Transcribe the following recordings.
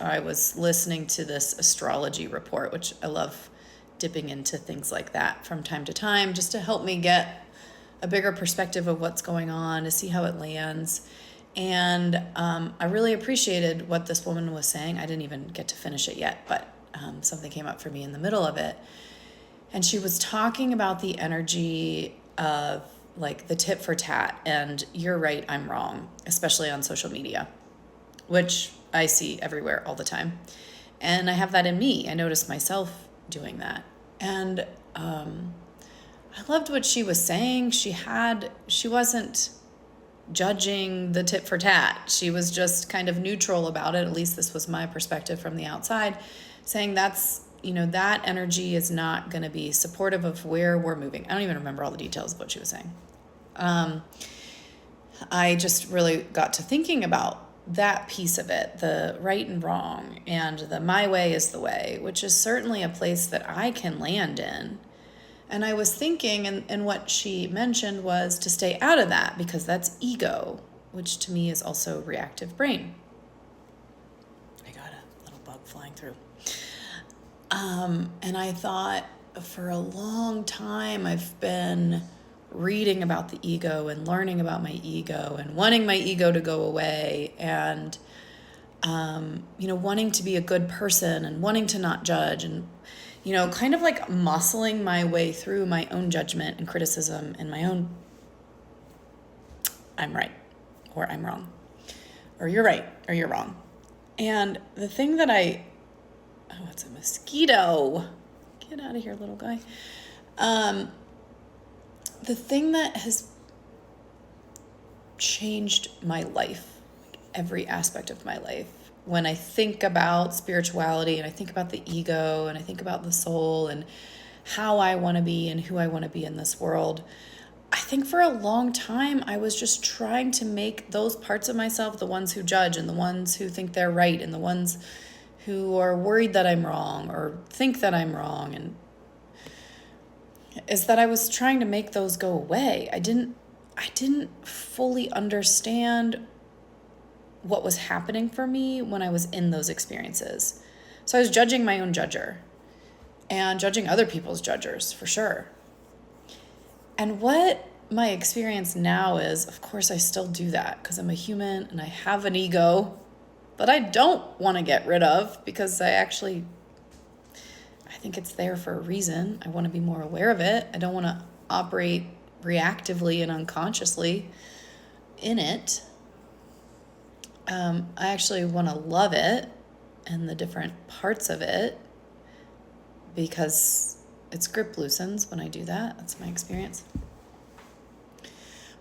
I was listening to this astrology report, which I love dipping into things like that from time to time, just to help me get a bigger perspective of what's going on, to see how it lands. And I really appreciated what this woman was saying. I didn't even get to finish it yet, but something came up for me in the middle of it. And she was talking about the energy of like the tit for tat. And you're right, I'm wrong, especially on social media, which I see everywhere all the time. And I have that in me. I noticed myself doing that. And I loved what she was saying. She wasn't judging the tit for tat. She was just kind of neutral about it. At least this was my perspective from the outside, saying that's, that energy is not going to be supportive of where we're moving. I don't even remember all the details of what she was saying. I just really got to thinking about that piece of it, the right and wrong, and the my way is the way, which is certainly a place that I can land in. And I was thinking, and what she mentioned was to stay out of that, because that's ego, which to me is also reactive brain. I got a little bug flying through. And I thought for a long time I've been reading about the ego and learning about my ego and wanting my ego to go away, and wanting to be a good person and wanting to not judge, and kind of like muscling my way through my own judgment and criticism and my own I'm right or I'm wrong, or you're right or you're wrong. And the thing that it's a mosquito. Get out of here, little guy. The thing that has changed my life, every aspect of my life, when I think about spirituality and I think about the ego and I think about the soul and how I want to be and who I want to be in this world, I think for a long time I was just trying to make those parts of myself, the ones who judge and the ones who think they're right and the ones who are worried that I'm wrong or think that I'm wrong, and is that I was trying to make those go away. I didn't fully understand what was happening for me when I was in those experiences. So I was judging my own judger and judging other people's judgers, for sure. And what my experience now is, of course, I still do that because I'm a human and I have an ego that I don't want to get rid of, because I think it's there for a reason. I want to be more aware of it. I don't want to operate reactively and unconsciously in it. I actually want to love it and the different parts of it, because its grip loosens when I do that. That's my experience.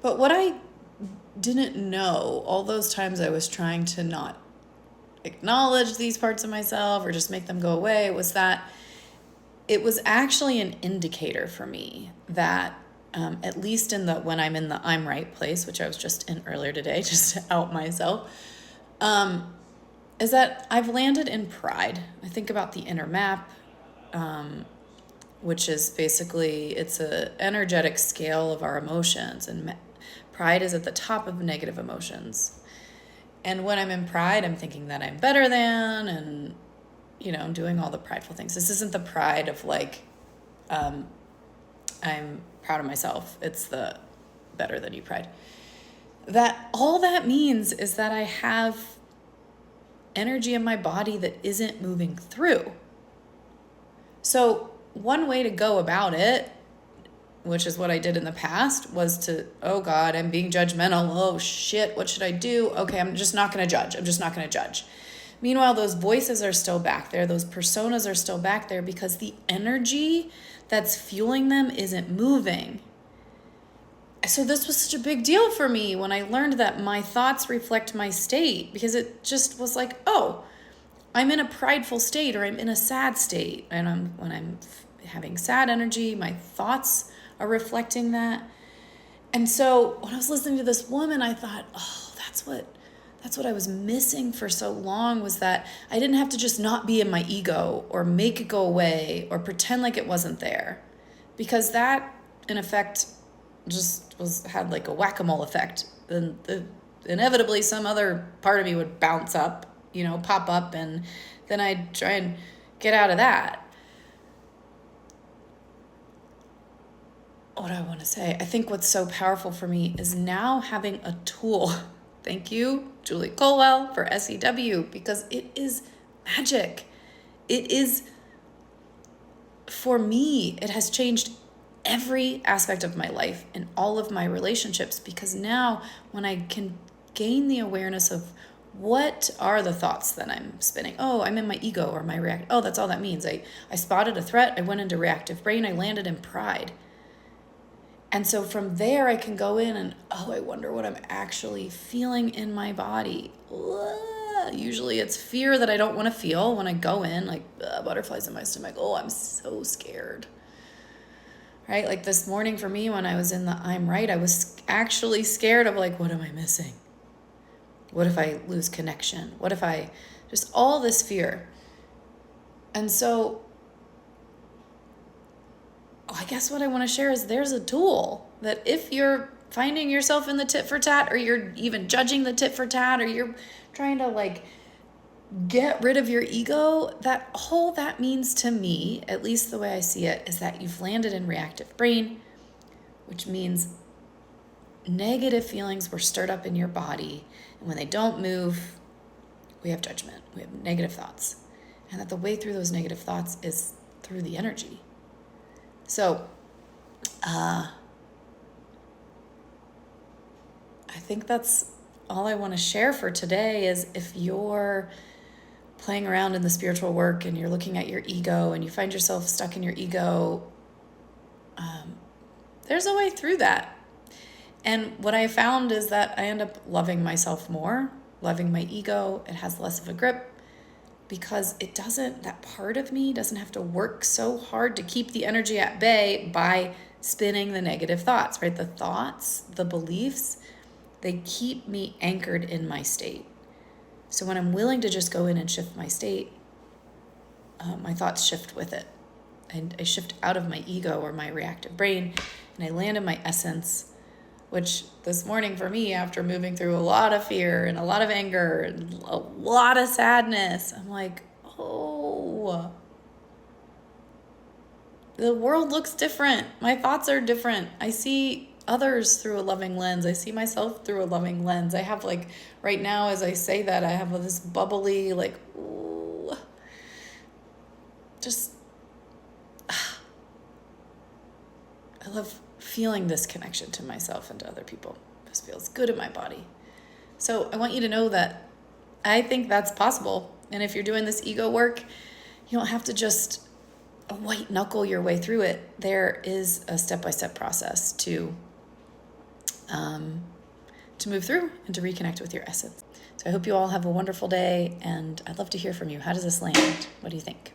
But what I didn't know all those times I was trying to not acknowledge these parts of myself or just make them go away was that it was actually an indicator for me that at least when I'm in the I'm right place, which I was just in earlier today, just to out myself, is that I've landed in pride. I think about the inner map, which is basically, it's an energetic scale of our emotions, and pride is at the top of negative emotions. And when I'm in pride, I'm thinking that I'm better than, and I'm doing all the prideful things. This isn't the pride of like, I'm proud of myself. It's the better than you pride. That all that means is that I have energy in my body that isn't moving through. So one way to go about it, which is what I did in the past, was to, oh God, I'm being judgmental. Oh shit, what should I do? Okay, I'm just not going to judge. I'm just not going to judge. Meanwhile, those voices are still back there. Those personas are still back there because the energy that's fueling them isn't moving. So this was such a big deal for me when I learned that my thoughts reflect my state, because it just was like, oh, I'm in a prideful state, or I'm in a sad state. And when I'm having sad energy, my thoughts are reflecting that. And so when I was listening to this woman, I thought, oh, that's what I was missing for so long, was that I didn't have to just not be in my ego or make it go away or pretend like it wasn't there, because that, in effect, just had like a whack-a-mole effect. Then inevitably some other part of me would bounce up pop up, and then I try and get out of that. What do I want to say? I think what's so powerful for me is now having a tool. Thank you, Julie Colwell, for SEW, because it is magic. It is, for me, it has changed every aspect of my life and all of my relationships, because now when I can gain the awareness of what are the thoughts that I'm spinning. Oh, I'm in my ego or my react. Oh, that's all that means. I spotted a threat. I went into reactive brain. I landed in pride. And so from there, I can go in and, I wonder what I'm actually feeling in my body. Usually it's fear that I don't want to feel when I go in, like butterflies in my stomach. Oh, I'm so scared. Right? Like this morning for me, when I was in the I'm right, I was actually scared of like, what am I missing? What if I lose connection? What if just all this fear? And so I guess what I want to share is there's a tool that if you're finding yourself in the tit for tat, or you're even judging the tit for tat, or you're trying to like get rid of your ego, all that means to me, at least the way I see it, is that you've landed in reactive brain, which means negative feelings were stirred up in your body. And when they don't move, we have judgment. We have negative thoughts. And that the way through those negative thoughts is through the energy. So, I think that's all I want to share for today. Is if you're playing around in the spiritual work and you're looking at your ego and you find yourself stuck in your ego, there's a way through that. And what I found is that I end up loving myself more, loving my ego. It has less of a grip, because that part of me doesn't have to work so hard to keep the energy at bay by spinning the negative thoughts, right? The thoughts, the beliefs, they keep me anchored in my state. So when I'm willing to just go in and shift my state, my thoughts shift with it. And I shift out of my ego or my reactive brain, and I land in my essence, which this morning for me, after moving through a lot of fear and a lot of anger and a lot of sadness, I'm like, oh, the world looks different. My thoughts are different. I see others through a loving lens. I see myself through a loving lens. I have right now, as I say that, I have this bubbly, ooh, just, I love feeling this connection to myself and to other people. This feels good in my body. So I want you to know that I think that's possible. And if you're doing this ego work, you don't have to just white knuckle your way through it. There is a step-by-step process to move through and to reconnect with your essence. So I hope you all have a wonderful day, and I'd love to hear from you. How does this land? What do you think?